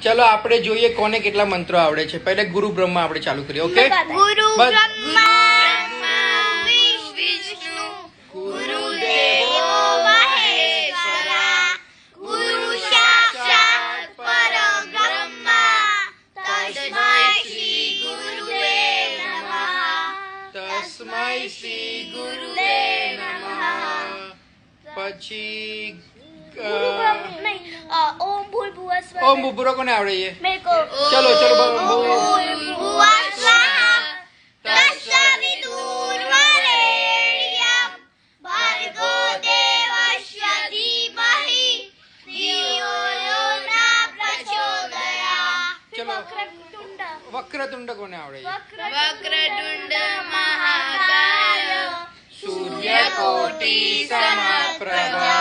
ચલો આપણે જોઈએ કોને કેટલા મંત્રો આવડે છે. પહેલા ગુરુ બ્રહ્મા આપણે ચાલુ કરીએ. ઓકે, ગુરુ બ્રહ્મા વિષ્ણુ ગુરુદેવો મહેશ્વરા ગુરુ સાક્ષાત પરબ્રહ્મા તસ્મૈ શ્રી ગુરુવે નમઃ તસ્મૈ શ્રી ગુરુવે નમઃ. પછી ओम भूर्भुवः स्वः ઓમ ભૂપૂરો કોને આવડે છે? मेरे को चलो चलो भूर्भुवः स्वः तत्सवितुर्वरेण्यं भर्गो देवस्य धीमहि धियो यो न प्रचोदयात्. चलो. वक्रतुंड વક્રતુંડ કોને આવડે છે? वक्रतुंड महाकाय સૂર્યકોટિ સમપ્રભા